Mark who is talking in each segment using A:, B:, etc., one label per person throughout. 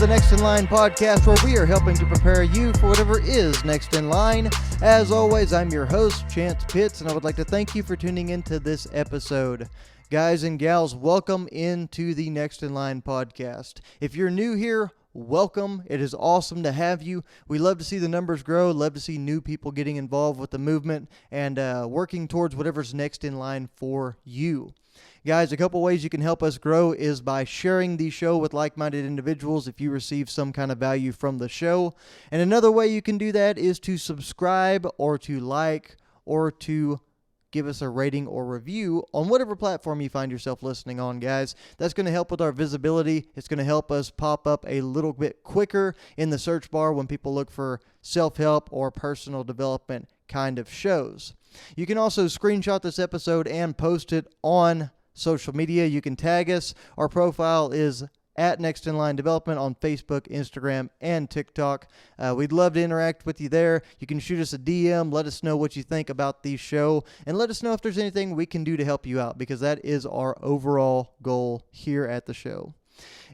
A: the Next in Line podcast, where we are helping to prepare you for whatever is next in line. As always, I'm your host, Chance Pitts, and I would like to thank you for tuning into this episode. Guys and gals, welcome into the Next in Line podcast. If you're new here, welcome. It is awesome to have you. We love to see the numbers grow, love to see new people getting involved with the movement and working towards whatever's next in line for you. Guys, a couple ways you can help us grow is by sharing the show with like-minded individuals if you receive some kind of value from the show. And another way you can do that is to subscribe or to like or to give us a rating or review on whatever platform you find yourself listening on, guys. That's going to help with our visibility. It's going to help us pop up a little bit quicker in the search bar when people look for self-help or personal development kind of shows. You can also screenshot this episode and post it on social media. You can tag us. Our profile is at Next in Line Development on Facebook, Instagram, and TikTok. We'd love to interact with you there. You can shoot us a DM. Let us know what you think about the show, and let us know if there's anything we can do to help you out, because that is our overall goal here at the show.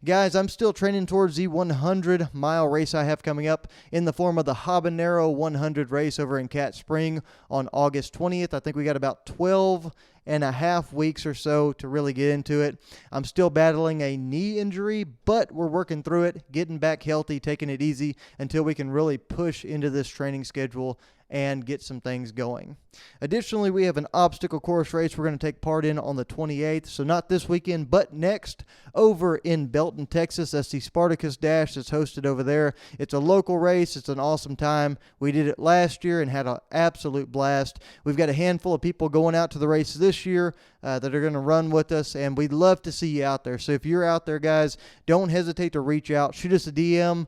A: Guys, I'm still training towards the 100-mile race I have coming up in the form of the Habanero 100 race over in Cat Spring on August 20th. I think we got about 12 and a half weeks or so to really get into it. I'm still battling a knee injury, but we're working through it, getting back healthy, taking it easy until we can really push into this training schedule and get some things going. Additionally, we have an obstacle course race we're going to take part in on the 28th, so not this weekend, but next, over in Belton, Texas. That's the Spartacus Dash that's hosted over there. It's a local race. It's an awesome time. We did it last year and had an absolute blast. We've got a handful of people going out to the race this year that are going to run with us, and we'd love to see you out there. So if you're out there, guys, don't hesitate to reach out. Shoot us a DM.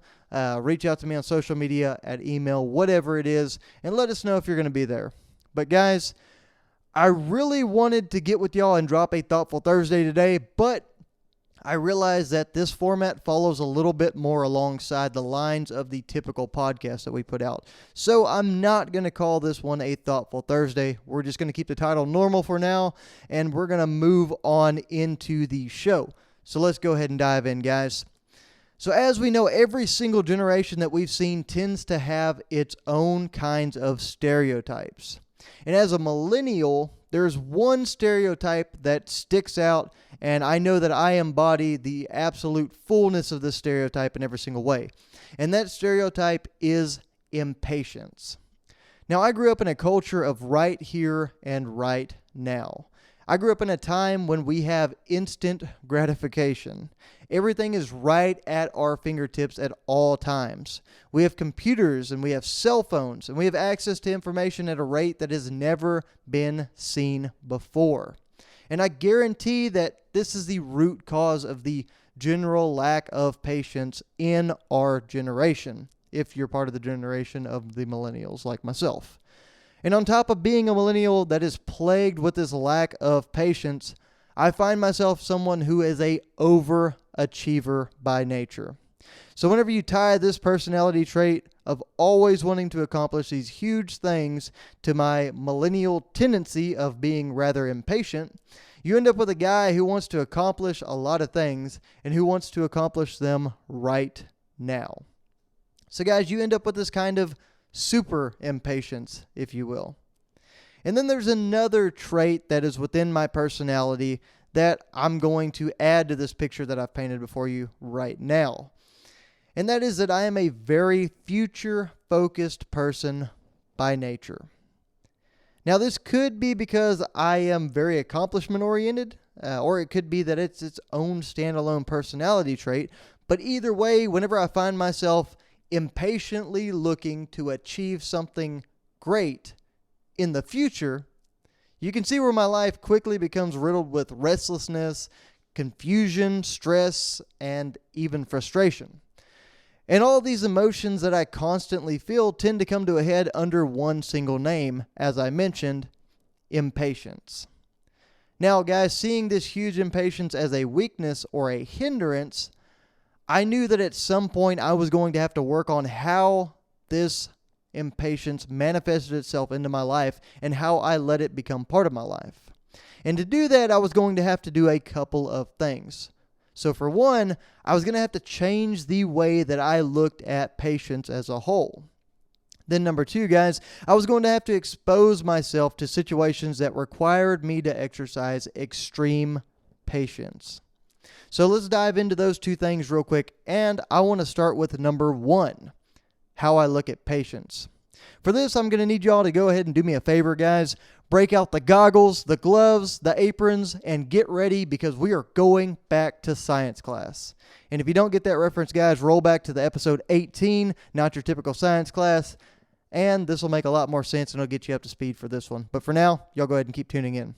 A: Reach out to me on social media, at email, whatever it is, and let us know if you're going to be there. But guys, I really wanted to get with y'all and drop a Thoughtful Thursday today, but I realize that this format follows a little bit more alongside the lines of the typical podcast that we put out. So I'm not going to call this one a Thoughtful Thursday. We're just going to keep the title normal for now, and we're going to move on into the show. So let's go ahead and dive in, guys. So as we know, every single generation that we've seen tends to have its own kinds of stereotypes. And as a millennial, there's one stereotype that sticks out, and I know that I embody the absolute fullness of this stereotype in every single way. And that stereotype is impatience. Now, I grew up in a culture of right here and right now. I grew up in a time when we have instant gratification. Everything is right at our fingertips at all times. We have computers and we have cell phones and we have access to information at a rate that has never been seen before. And I guarantee that this is the root cause of the general lack of patience in our generation, if you're part of the generation of the millennials like myself. And on top of being a millennial that is plagued with this lack of patience, I find myself someone who is a overachiever by nature. So whenever you tie this personality trait of always wanting to accomplish these huge things to my millennial tendency of being rather impatient, you end up with a guy who wants to accomplish a lot of things and who wants to accomplish them right now. So guys, you end up with this kind of super impatience, if you will. And then there's another trait that is within my personality that I'm going to add to this picture that I've painted before you right now. And that is that I am a very future-focused person by nature. Now, this could be because I am very accomplishment-oriented, or it could be that it's its own standalone personality trait. But either way, whenever I find myself impatiently looking to achieve something great in the future, you can see where my life quickly becomes riddled with restlessness, confusion, stress, and even frustration. And all these emotions that I constantly feel tend to come to a head under one single name, as I mentioned, impatience. Now, guys, seeing this huge impatience as a weakness or a hindrance, I knew that at some point I was going to have to work on how this impatience manifested itself into my life and how I let it become part of my life. And to do that, I was going to have to do a couple of things. So for one, I was going to have to change the way that I looked at patience as a whole. Then number two, guys, I was going to have to expose myself to situations that required me to exercise extreme patience. So let's dive into those two things real quick. And I want to start with number one, how I look at patience. For this, I'm going to need y'all to go ahead and do me a favor, guys. Break out the goggles, the gloves, the aprons, and get ready because we are going back to science class. And if you don't get that reference, guys, roll back to the episode 18, not your typical science class. And this will make a lot more sense and it'll get you up to speed for this one. But for now, y'all go ahead and keep tuning in.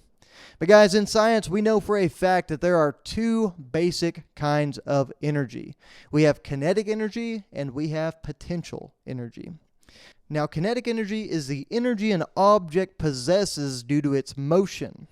A: But guys, in science, we know for a fact that there are two basic kinds of energy. We have kinetic energy and we have potential energy. Now, kinetic energy is the energy an object possesses due to its motion.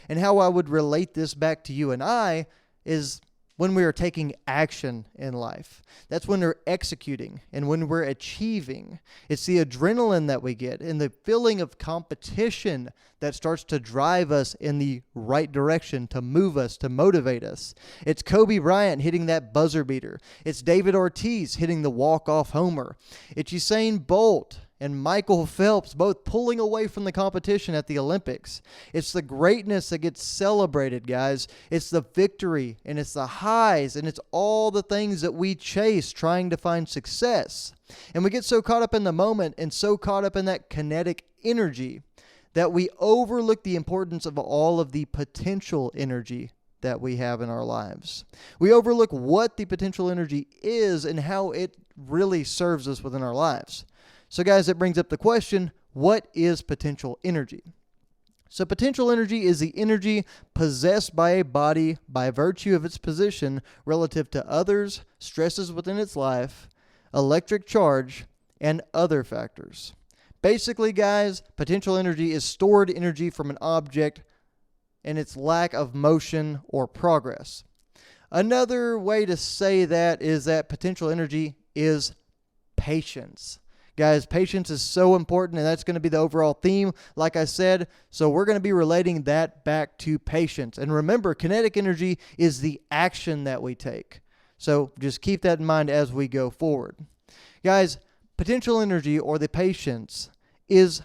A: And how I would relate this back to you and I is when we are taking action in life. That's when we're executing and when we're achieving. It's the adrenaline that we get and the feeling of competition that starts to drive us in the right direction, to move us, to motivate us. It's Kobe Bryant hitting that buzzer beater. It's David Ortiz hitting the walk-off homer. It's Usain Bolt and Michael Phelps both pulling away from the competition at the Olympics. It's the greatness that gets celebrated, guys. It's the victory, and it's the highs, and it's all the things that we chase trying to find success. And we get so caught up in the moment and so caught up in that kinetic energy that we overlook the importance of all of the potential energy that we have in our lives. We overlook what the potential energy is and how it really serves us within our lives. So guys, that brings up the question, what is potential energy? So potential energy is the energy possessed by a body by virtue of its position relative to others, stresses within its life, electric charge, and other factors. Basically, guys, potential energy is stored energy from an object and its lack of motion or progress. Another way to say that is that potential energy is patience. Guys, patience is so important, and that's going to be the overall theme, like I said. So we're going to be relating that back to patience. And remember, kinetic energy is the action that we take. So just keep that in mind as we go forward. Guys, potential energy, or the patience, is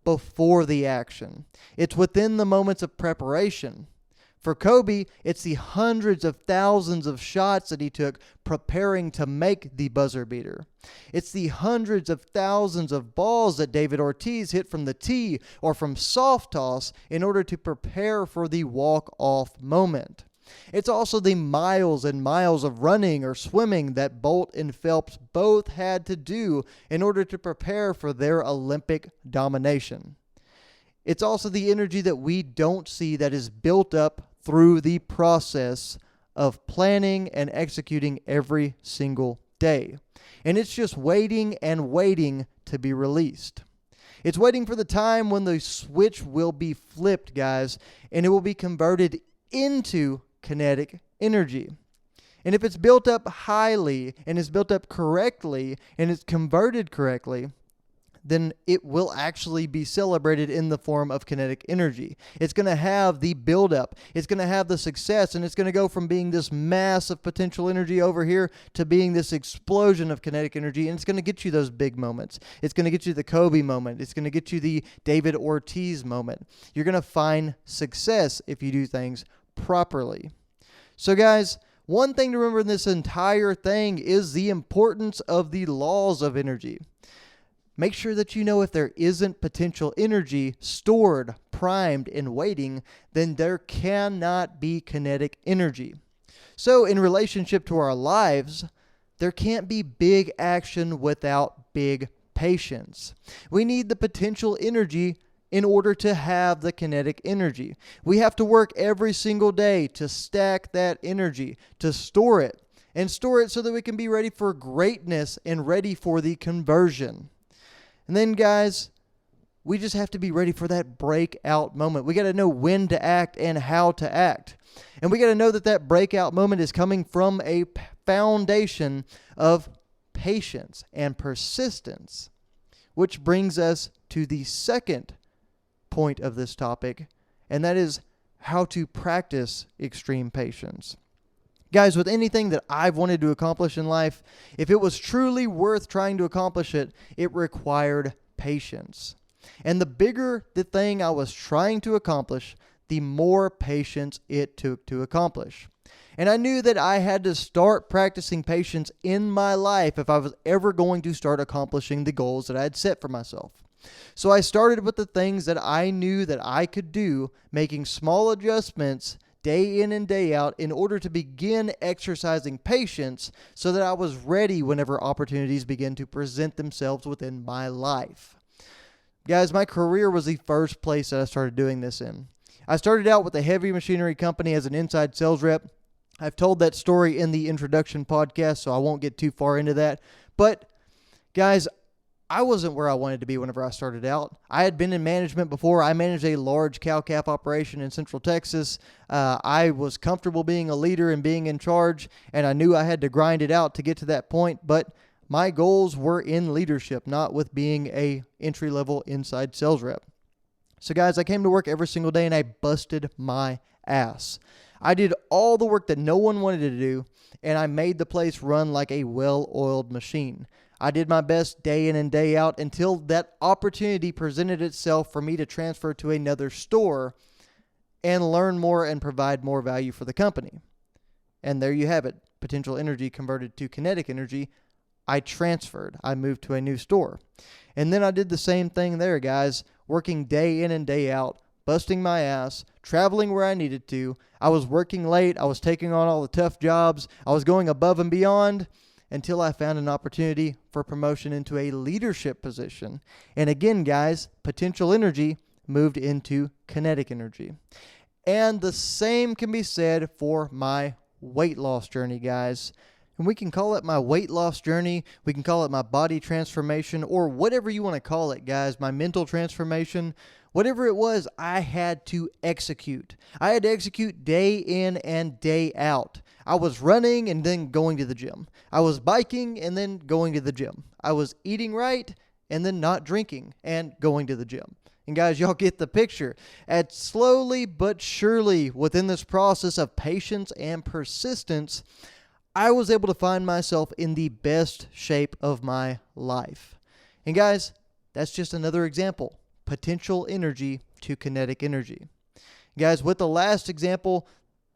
A: before the action. It's within the moments of preparation. For Kobe, it's the hundreds of thousands of shots that he took preparing to make the buzzer beater. It's the hundreds of thousands of balls that David Ortiz hit from the tee or from soft toss in order to prepare for the walk-off moment. It's also the miles and miles of running or swimming that Bolt and Phelps both had to do in order to prepare for their Olympic domination. It's also the energy that we don't see that is built up through the process of planning and executing every single day. And it's just waiting and waiting to be released. It's waiting for the time when the switch will be flipped, guys, and it will be converted into kinetic energy. And if it's built up highly and is built up correctly and it's converted correctly, then it will actually be celebrated in the form of kinetic energy. It's going to have the buildup. It's going to have the success, and it's going to go from being this mass of potential energy over here to being this explosion of kinetic energy, and it's going to get you those big moments. It's going to get you the Kobe moment. It's going to get you the David Ortiz moment. You're going to find success if you do things properly. So guys, one thing to remember in this entire thing is the importance of the laws of energy. Make sure that you know if there isn't potential energy stored, primed, and waiting, then there cannot be kinetic energy. So in relationship to our lives, there can't be big action without big patience. We need the potential energy in order to have the kinetic energy. We have to work every single day to stack that energy, to store it, and store it so that we can be ready for greatness and ready for the conversion. And then, guys, we just have to be ready for that breakout moment. We got to know when to act and how to act. And we got to know that that breakout moment is coming from a foundation of patience and persistence, which brings us to the second point of this topic, and that is how to practice extreme patience. Guys, with anything that I've wanted to accomplish in life, if it was truly worth trying to accomplish it, it required patience. And the bigger the thing I was trying to accomplish, the more patience it took to accomplish. And I knew that I had to start practicing patience in my life if I was ever going to start accomplishing the goals that I had set for myself. So I started with the things that I knew that I could do, making small adjustments day in and day out in order to begin exercising patience so that I was ready whenever opportunities began to present themselves within my life. Guys, my career was the first place that I started doing this in. I started out with a heavy machinery company as an inside sales rep. I've told that story in the introduction podcast, so I won't get too far into that. But guys, I wasn't where I wanted to be whenever I started out. I had been in management before. I managed a large cow-calf operation in Central Texas. I was comfortable being a leader and being in charge, and I knew I had to grind it out to get to that point, but my goals were in leadership, not with being a entry-level inside sales rep. So guys, I came to work every single day and I busted my ass. I did all the work that no one wanted to do, and I made the place run like a well-oiled machine. I did my best day in and day out until that opportunity presented itself for me to transfer to another store and learn more and provide more value for the company. And there you have it. Potential energy converted to kinetic energy. I transferred. I moved to a new store. And then I did the same thing there, guys, working day in and day out, busting my ass, traveling where I needed to. I was working late. I was taking on all the tough jobs. I was going above and beyond until I found an opportunity for promotion into a leadership position. And again, guys, potential energy moved into kinetic energy. And the same can be said for my weight loss journey, guys. And we can call it my weight loss journey. We can call it my body transformation, or whatever you want to call it, guys. My mental transformation. Whatever it was, I had to execute. I had to execute day in and day out. I was running and then going to the gym. I was biking and then going to the gym. I was eating right and then not drinking and going to the gym. And guys, y'all get the picture. And slowly but surely, within this process of patience and persistence, I was able to find myself in the best shape of my life. And guys, that's just another example. Potential energy to kinetic energy. Guys, with the last example,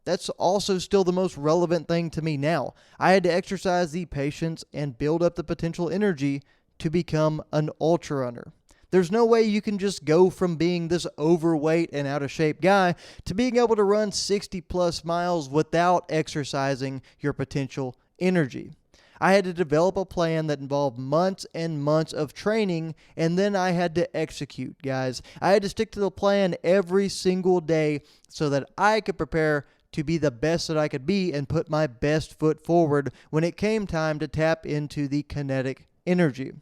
A: that's also still the most relevant thing to me now. I had to exercise the patience and build up the potential energy to become an ultra runner. There's no way you can just go from being this overweight and out of shape guy to being able to run 60 plus miles without exercising your potential energy. I had to develop a plan that involved months and months of training, and then I had to execute, guys. I had to stick to the plan every single day so that I could prepare to be the best that I could be and put my best foot forward when it came time to tap into the kinetic energy.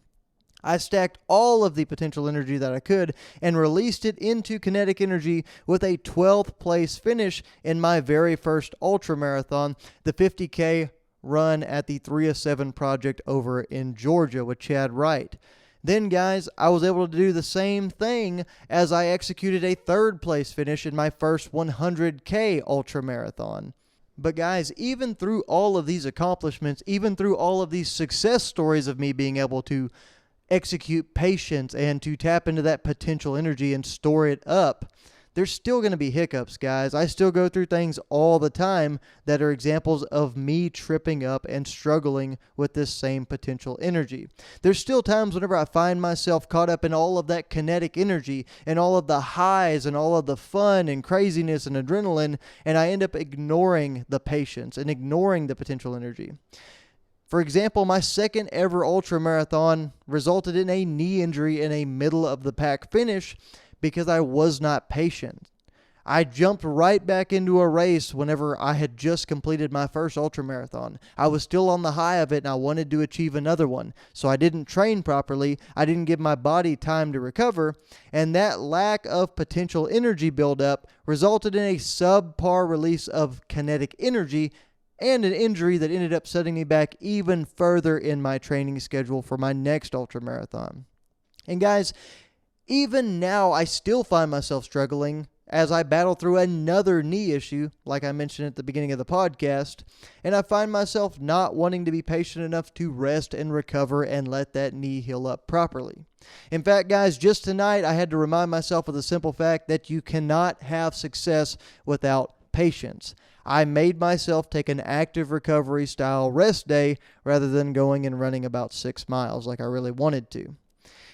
A: I stacked all of the potential energy that I could and released it into kinetic energy with a 12th place finish in my very first ultra marathon, the 50K run at the 307 Project over in Georgia with Chad Wright. Then, guys, I was able to do the same thing as I executed a 3rd place finish in my first 100K ultra marathon. But guys, even through all of these accomplishments, even through all of these success stories of me being able to execute patience and to tap into that potential energy and store it up, there's still going to be hiccups, guys. I still go through things all the time that are examples of me tripping up and struggling with this same potential energy. There's still times whenever I find myself caught up in all of that kinetic energy and all of the highs and all of the fun and craziness and adrenaline, and I end up ignoring the patience and ignoring the potential energy. For example, my second ever ultra marathon resulted in a knee injury in a middle of the pack finish because I was not patient. I jumped right back into a race whenever I had just completed my first ultra marathon. I was still on the high of it and I wanted to achieve another one. So I didn't train properly. I didn't give my body time to recover. And that lack of potential energy buildup resulted in a subpar release of kinetic energy and an injury that ended up setting me back even further in my training schedule for my next ultra marathon. And guys, even now I still find myself struggling as I battle through another knee issue, like I mentioned at the beginning of the podcast, and I find myself not wanting to be patient enough to rest and recover and let that knee heal up properly. In fact, guys, just tonight I had to remind myself of the simple fact that you cannot have success without patience. I made myself take an active recovery style rest day rather than going and running about 6 miles like I really wanted to.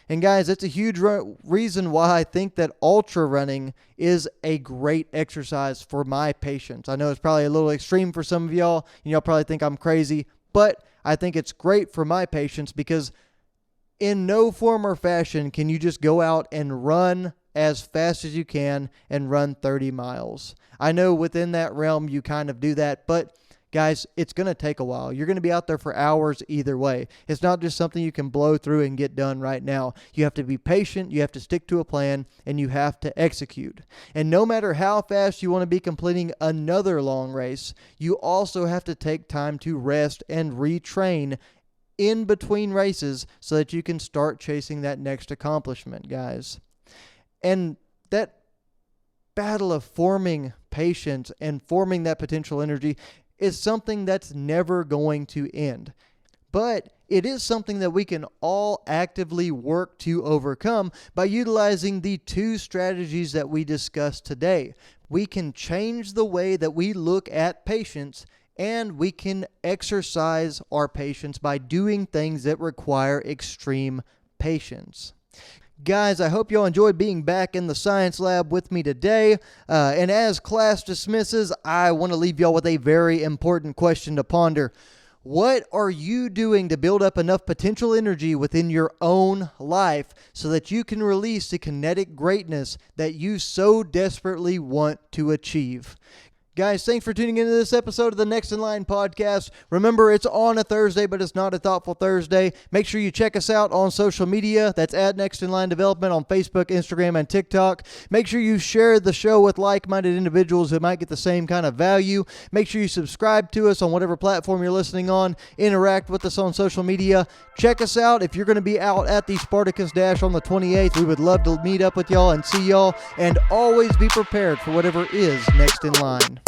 A: And guys, that's a huge reason why I think that ultra running is a great exercise for my patience. I know it's probably a little extreme for some of y'all, and y'all probably think I'm crazy, but I think it's great for my patience because in no form or fashion can you just go out and run as fast as you can and run 30 miles. I know within that realm you kind of do that, but guys, it's going to take a while. You're going to be out there for hours either way. It's not just something you can blow through and get done right now. You have to be patient, you have to stick to a plan, and you have to execute. And no matter how fast you want to be completing another long race, you also have to take time to rest and retrain in between races so that you can start chasing that next accomplishment, guys. And that battle of forming patience and forming that potential energy is something that's never going to end. But it is something that we can all actively work to overcome by utilizing the 2 strategies that we discussed today. We can change the way that we look at patience, and we can exercise our patience by doing things that require extreme patience. Guys, I hope y'all enjoyed being back in the science lab with me today. And as class dismisses, I want to leave y'all with a very important question to ponder. What are you doing to build up enough potential energy within your own life so that you can release the kinetic greatness that you so desperately want to achieve? Guys, thanks for tuning into this episode of the Next in Line podcast. Remember, it's on a Thursday, but it's not a Thoughtful Thursday. Make sure you check us out on social media. That's at Next in Line Development on Facebook, Instagram, and TikTok. Make sure you share the show with like-minded individuals who might get the same kind of value. Make sure you subscribe to us on whatever platform you're listening on. Interact with us on social media. Check us out. If you're going to be out at the Spartacus Dash on the 28th, we would love to meet up with y'all and see y'all. And always be prepared for whatever is next in line.